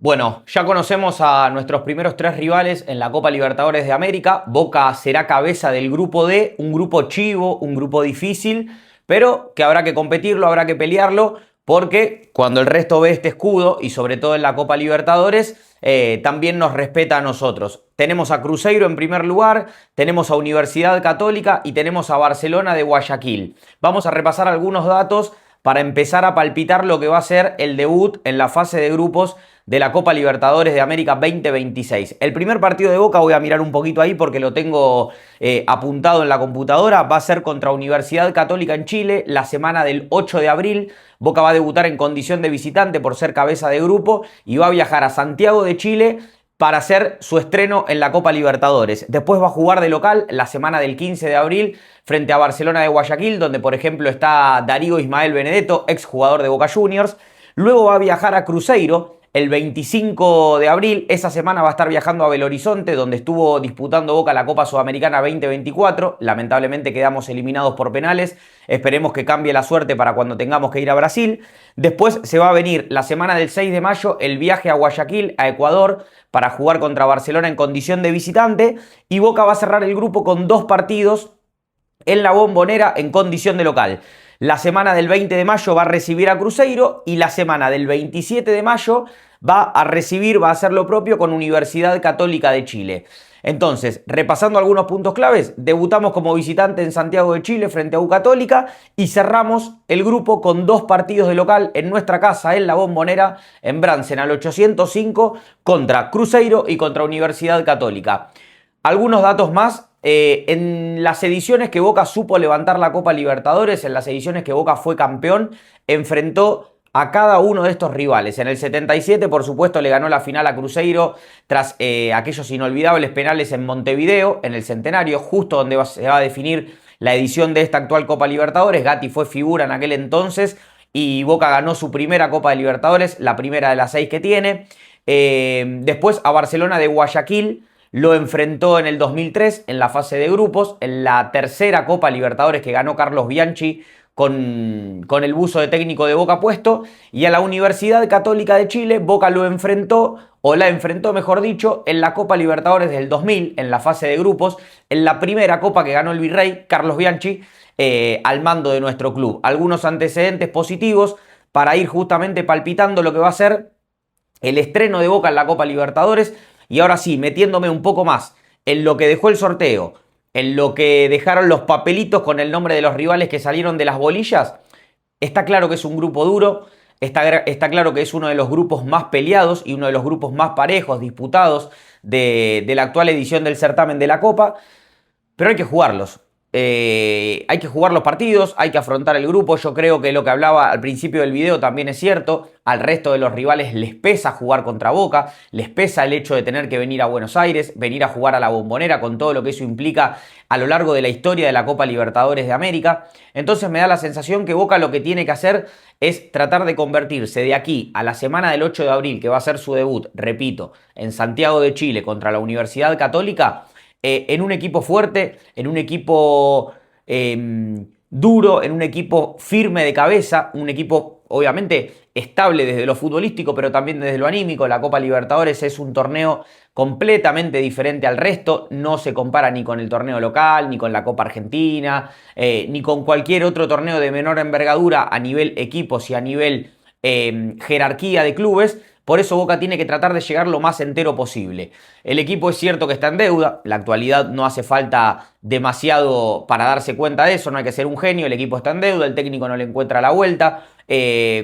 Bueno, ya conocemos a nuestros primeros tres rivales en la Copa Libertadores de América. Boca será cabeza del grupo D, un grupo chivo, un grupo difícil, pero que habrá que competirlo, habrá que pelearlo, porque cuando el resto ve este escudo, y sobre todo en la Copa Libertadores, también nos respeta a nosotros. Tenemos a Cruzeiro en primer lugar, tenemos a Universidad Católica y tenemos a Barcelona de Guayaquil. Vamos a repasar algunos datos para empezar a palpitar lo que va a ser el debut en la fase de grupos de la Copa Libertadores de América 2026. El primer partido de Boca, voy a mirar un poquito ahí porque lo tengo apuntado en la computadora, va a ser contra Universidad Católica en Chile la semana del 8 de abril. Boca va a debutar en condición de visitante por ser cabeza de grupo y va a viajar a Santiago de Chile para hacer su estreno en la Copa Libertadores. Después va a jugar de local la semana del 15 de abril frente a Barcelona de Guayaquil, donde por ejemplo está Darío Ismael Benedetto, exjugador de Boca Juniors. Luego va a viajar a Cruzeiro el 25 de abril. Esa semana va a estar viajando a Belo Horizonte, donde estuvo disputando Boca la Copa Sudamericana 2024. Lamentablemente quedamos eliminados por penales. Esperemos que cambie la suerte para cuando tengamos que ir a Brasil. Después se va a venir la semana del 6 de mayo el viaje a Guayaquil, a Ecuador, para jugar contra Barcelona en condición de visitante. Y Boca va a cerrar el grupo con 2 partidos en la Bombonera en condición de local. La semana del 20 de mayo va a recibir a Cruzeiro y la semana del 27 de mayo va a hacer lo propio con Universidad Católica de Chile. Entonces, repasando algunos puntos claves, debutamos como visitante en Santiago de Chile frente a U Católica y cerramos el grupo con 2 partidos de local en nuestra casa, en la Bombonera, en Bransen al 805, contra Cruzeiro y contra Universidad Católica. Algunos datos más. En las ediciones que Boca supo levantar la Copa Libertadores, en las ediciones que Boca fue campeón, enfrentó a cada uno de estos rivales. En el 77, por supuesto, le ganó la final a Cruzeiro tras aquellos inolvidables penales en Montevideo, en el Centenario, justo donde se va a definir la edición de esta actual Copa Libertadores. Gatti fue figura en aquel entonces y Boca ganó su primera Copa de Libertadores, la primera de las 6 que tiene. Después a Barcelona de Guayaquil lo enfrentó en el 2003 en la fase de grupos, en la tercera Copa Libertadores que ganó Carlos Bianchi con el buzo de técnico de Boca puesto, y a la Universidad Católica de Chile Boca lo enfrentó, o la enfrentó mejor dicho, en la Copa Libertadores del 2000, en la fase de grupos, en la primera Copa que ganó el Virrey, Carlos Bianchi, al mando de nuestro club. Algunos antecedentes positivos para ir justamente palpitando lo que va a ser el estreno de Boca en la Copa Libertadores. Y ahora sí, metiéndome un poco más en lo que dejó el sorteo, en lo que dejaron los papelitos con el nombre de los rivales que salieron de las bolillas, está claro que es un grupo duro, está claro que es uno de los grupos más peleados y uno de los grupos más parejos, disputados de la actual edición del certamen de la Copa, pero hay que jugarlos. Hay que jugar los partidos, hay que afrontar el grupo. Yo creo que lo que hablaba al principio del video también es cierto. Al resto de los rivales les pesa jugar contra Boca, les pesa el hecho de tener que venir a Buenos Aires, venir a jugar a la Bombonera con todo lo que eso implica a lo largo de la historia de la Copa Libertadores de América. Entonces me da la sensación que Boca lo que tiene que hacer es tratar de convertirse de aquí a la semana del 8 de abril, que va a ser su debut, repito, en Santiago de Chile contra la Universidad Católica, en un equipo fuerte, en un equipo duro, en un equipo firme de cabeza, un equipo obviamente estable desde lo futbolístico, pero también desde lo anímico. La Copa Libertadores es un torneo completamente diferente al resto, no se compara ni con el torneo local, ni con la Copa Argentina, ni con cualquier otro torneo de menor envergadura a nivel equipos y a nivel jerarquía de clubes. Por eso Boca tiene que tratar de llegar lo más entero posible. El equipo es cierto que está en deuda, la actualidad no hace falta demasiado para darse cuenta de eso, no hay que ser un genio, el equipo está en deuda, el técnico no le encuentra la vuelta.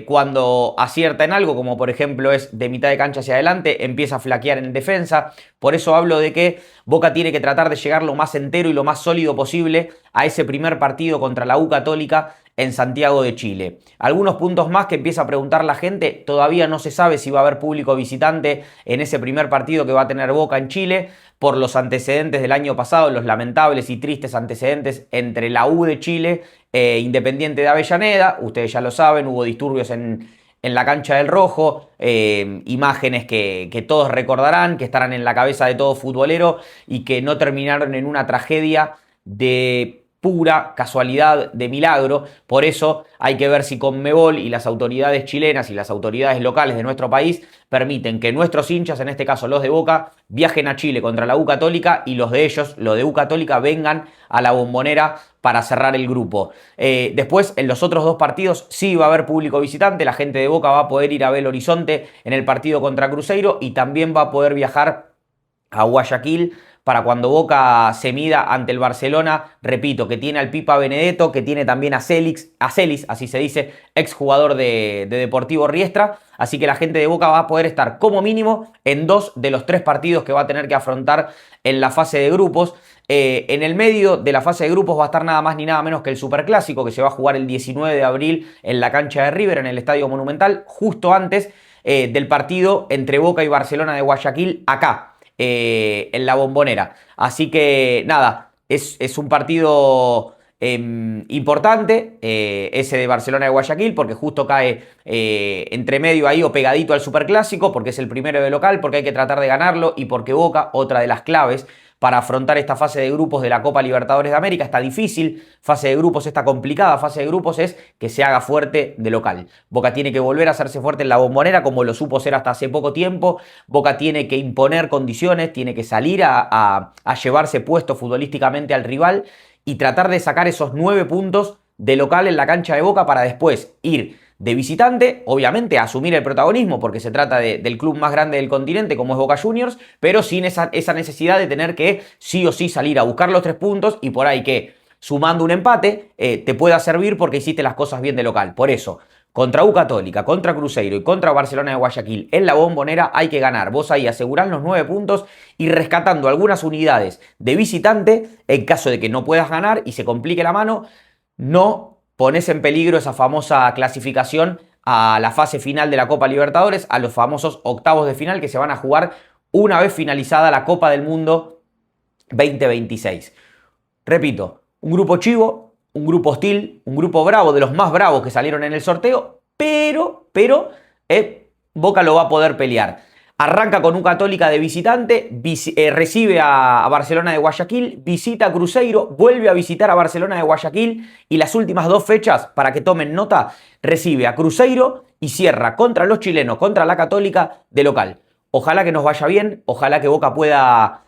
Cuando acierta en algo, como por ejemplo es de mitad de cancha hacia adelante, empieza a flaquear en defensa. Por eso hablo de que Boca tiene que tratar de llegar lo más entero y lo más sólido posible a ese primer partido contra la U Católica en Santiago de Chile. Algunos puntos más que empieza a preguntar la gente: todavía no se sabe si va a haber público visitante en ese primer partido que va a tener Boca en Chile, por los antecedentes del año pasado, los lamentables y tristes antecedentes entre la U de Chile e Independiente de Avellaneda. Ustedes ya lo saben, hubo disturbios en la cancha del Rojo, imágenes que todos recordarán, que estarán en la cabeza de todo futbolero y que no terminaron en una tragedia de pura casualidad de milagro. Por eso hay que ver si Conmebol y las autoridades chilenas y las autoridades locales de nuestro país permiten que nuestros hinchas, en este caso los de Boca, viajen a Chile contra la U Católica y los de ellos, los de U Católica, vengan a la Bombonera para cerrar el grupo. Después, en los otros dos partidos sí va a haber público visitante. La gente de Boca va a poder ir a Belo Horizonte en el partido contra Cruzeiro y también va a poder viajar a Guayaquil para cuando Boca se mida ante el Barcelona. Repito, que tiene al Pipa Benedetto, que tiene también a Celis, así se dice, exjugador de Deportivo Riestra. Así que la gente de Boca va a poder estar como mínimo en 2 de los 3 partidos que va a tener que afrontar en la fase de grupos. En el medio de la fase de grupos va a estar nada más ni nada menos que el Superclásico, que se va a jugar el 19 de abril en la cancha de River, en el Estadio Monumental, justo antes del partido entre Boca y Barcelona de Guayaquil, acá, en la Bombonera. Así que nada, es un partido importante, ese de Barcelona de Guayaquil, porque justo cae entre medio ahí o pegadito al Superclásico, porque es el primero de local, porque hay que tratar de ganarlo y porque Boca, otra de las claves para afrontar esta fase de grupos de la Copa Libertadores de América, está difícil, fase de grupos está complicada, fase de grupos es que se haga fuerte de local. Boca tiene que volver a hacerse fuerte en la Bombonera como lo supo ser hasta hace poco tiempo. Boca tiene que imponer condiciones, tiene que salir a llevarse puesto futbolísticamente al rival y tratar de sacar esos 9 puntos de local en la cancha de Boca para después ir de visitante, obviamente a asumir el protagonismo porque se trata del club más grande del continente como es Boca Juniors, pero sin esa necesidad de tener que sí o sí salir a buscar los 3 puntos y por ahí que sumando un empate te pueda servir porque hiciste las cosas bien de local. Por eso, contra U Católica, contra Cruzeiro y contra Barcelona de Guayaquil en la Bombonera hay que ganar. Vos ahí asegurás los 9 puntos y rescatando algunas unidades de visitante, en caso de que no puedas ganar y se complique la mano, no pones en peligro esa famosa clasificación a la fase final de la Copa Libertadores, a los famosos octavos de final que se van a jugar una vez finalizada la Copa del Mundo 2026. Repito, un grupo chivo, un grupo hostil, un grupo bravo, de los más bravos que salieron en el sorteo, pero Boca lo va a poder pelear. Arranca con U Católica de visitante, recibe a Barcelona de Guayaquil, visita a Cruzeiro, vuelve a visitar a Barcelona de Guayaquil y las últimas 2 fechas, para que tomen nota, recibe a Cruzeiro y cierra contra los chilenos, contra la Católica de local. Ojalá que nos vaya bien, ojalá que Boca pueda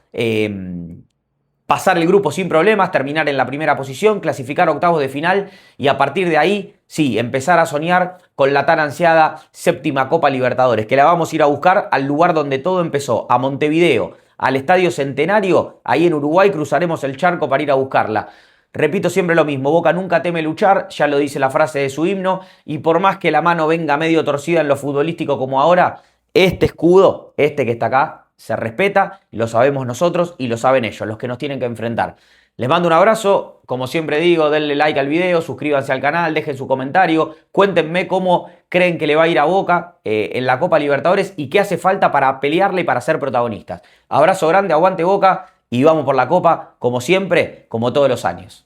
pasar el grupo sin problemas, terminar en la primera posición, clasificar a octavos de final y a partir de ahí, sí, empezar a soñar con la tan ansiada 7ª Copa Libertadores, que la vamos a ir a buscar al lugar donde todo empezó, a Montevideo, al Estadio Centenario, ahí en Uruguay cruzaremos el charco para ir a buscarla. Repito siempre lo mismo, Boca nunca teme luchar, ya lo dice la frase de su himno, y por más que la mano venga medio torcida en lo futbolístico como ahora, este escudo, este que está acá, se respeta, lo sabemos nosotros y lo saben ellos, los que nos tienen que enfrentar. Les mando un abrazo, como siempre digo, denle like al video, suscríbanse al canal, dejen su comentario, cuéntenme cómo creen que le va a ir a Boca en la Copa Libertadores y qué hace falta para pelearle y para ser protagonistas. Abrazo grande, aguante Boca y vamos por la Copa, como siempre, como todos los años.